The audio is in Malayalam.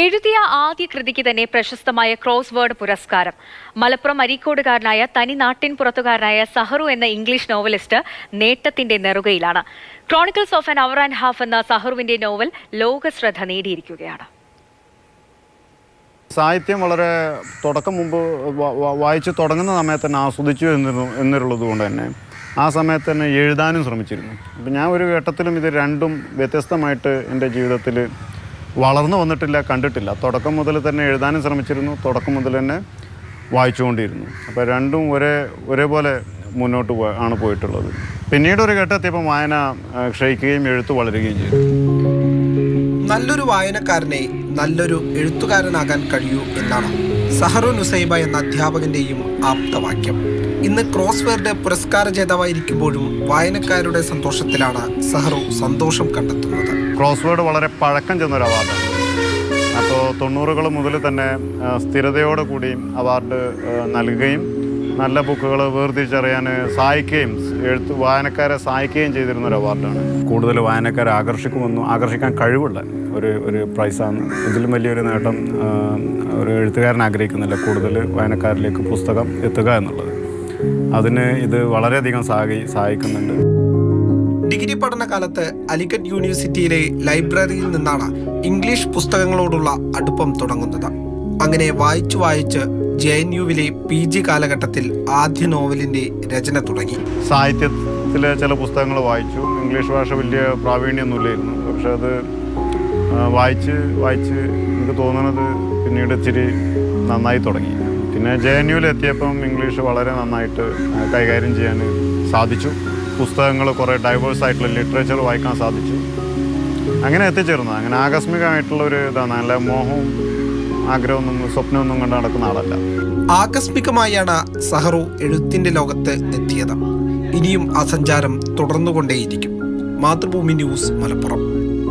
എഴുതിയ ആദ്യ കൃതിക്ക് തന്നെ പ്രശസ്തമായ ക്രോസ് വേർഡ് പുരസ്കാരം. മലപ്പുറം അരീക്കോടുകാരനായ തനി നാട്ടിൻ പുറത്തുകാരനായ സഹറു എന്ന ഇംഗ്ലീഷ് നോവലിസ്റ്റ് നേട്ടത്തിന്റെ നെറുകയിലാണ്. Chronicles of an Hour and Half എന്ന സഹറുവിന്റെ നോവൽ ലോകശ്രദ്ധ നേടിയിരിക്കുകയാണ്. സാഹിത്യം വളരെ തുടക്കം മുമ്പ് വായിച്ചു തുടങ്ങുന്ന സമയത്ത് തന്നെ ആസ്വദിച്ചു എന്നുള്ളത് കൊണ്ട് തന്നെ ആ സമയത്ത് തന്നെ എഴുതാനും ശ്രമിച്ചിരുന്നു. അപ്പം ഞാൻ ഒരു ഘട്ടത്തിലും ഇത് രണ്ടും വ്യത്യസ്തമായിട്ട് എൻ്റെ ജീവിതത്തിൽ വളർന്നു വന്നിട്ടില്ല, കണ്ടിട്ടില്ല. തുടക്കം മുതൽ തന്നെ എഴുതാനും ശ്രമിച്ചിരുന്നു, തുടക്കം മുതൽ തന്നെ വായിച്ചുകൊണ്ടിരുന്നു. അപ്പോൾ രണ്ടും ഒരേപോലെ മുന്നോട്ട് ആണ് പോയിട്ടുള്ളത്. പിന്നീട് ഒരു ഘട്ടത്തിയപ്പോൾ വായന ക്ഷയിക്കുകയും എഴുത്ത് വളരുകയും ചെയ്തു. നല്ലൊരു വായനക്കാരനെ നല്ലൊരു എഴുത്തുകാരനാകാൻ കഴിയൂ എന്നാണ് സഹറു നുസൈബ എന്ന അധ്യാപകന്റെയും ആപ്തവാക്യം. ഇന്ന് ക്രോസ് വേർഡ് പുരസ്കാര ജേതാവായിരിക്കുമ്പോഴും വായനക്കാരുടെ സന്തോഷത്തിലാണ് സഹറു സന്തോഷം കണ്ടെത്തുന്നത്. ക്രോസ് വേർഡ് വളരെ പഴക്കം ചെന്നൊരു അവാർഡാണ്. അപ്പോൾ 90കൾ മുതൽ തന്നെ സ്ഥിരതയോടുകൂടി അവാർഡ് നൽകുകയും നല്ല ബുക്കുകൾ വേർതിരിച്ചറിയാൻ സഹായിക്കുകയും വായനക്കാരെ സഹായിക്കുകയും ചെയ്തിരുന്നൊരു അവാർഡാണ്. കൂടുതൽ വായനക്കാരെ ആകർഷിക്കാൻ കഴിവുള്ള ഒരു പ്രൈസാണ്. ഇതിലും വലിയൊരു നേട്ടം ഒരു എഴുത്തുകാരൻ ആഗ്രഹിക്കുന്നില്ല. കൂടുതൽ വായനക്കാരിലേക്ക് പുസ്തകം എത്തുക എന്നുള്ളത്, അതിന് ഇത് വളരെയധികം സഹായിക്കുന്നുണ്ട്. ഡിഗ്രി പഠനകാലത്ത് അലിഗഡ് യൂണിവേഴ്സിറ്റിയിലെ ലൈബ്രറിയിൽ നിന്നാണ് ഇംഗ്ലീഷ് പുസ്തകങ്ങളോടുള്ള അടുപ്പം തുടങ്ങുന്നത്. അങ്ങനെ വായിച്ച് JNUവിലെ PG കാലഘട്ടത്തിൽ ആദ്യ നോവലിന്റെ രചന തുടങ്ങി. സാഹിത്യത്തിലെ ചില പുസ്തകങ്ങൾ വായിച്ചു. ഇംഗ്ലീഷ് ഭാഷ വലിയ പ്രാവീണ്യമൊന്നുമില്ലായിരുന്നു. പക്ഷെ അത് വായിച്ച് എനിക്ക് തോന്നുന്നത് പിന്നീട് ഇച്ചിരി നന്നായി തുടങ്ങി. പിന്നെ JNUവിൽ എത്തിയപ്പം ഇംഗ്ലീഷ് വളരെ നന്നായിട്ട് കൈകാര്യം ചെയ്യാൻ സാധിച്ചു. പുസ്തകങ്ങൾ കുറേ ഡൈവേഴ്സ് ആയിട്ടുള്ള ലിറ്ററേച്ചർ വായിക്കാൻ സാധിച്ചു. അങ്ങനെ എത്തിച്ചേർന്നു. അങ്ങനെ ആകസ്മികമായിട്ടുള്ളൊരു ഇതാണ്. നല്ല മോഹവും ആഗ്രഹമൊന്നും സ്വപ്നമൊന്നും കണ്ട് നടക്കുന്ന ആളല്ല. ആകസ്മികമായാണ് സഹറു എഴുത്തിന്റെ ലോകത്ത് എത്തിയത്. ഇനിയും ആ സഞ്ചാരം തുടർന്നുകൊണ്ടേയിരിക്കും. മാതൃഭൂമി ന്യൂസ്, മലപ്പുറം.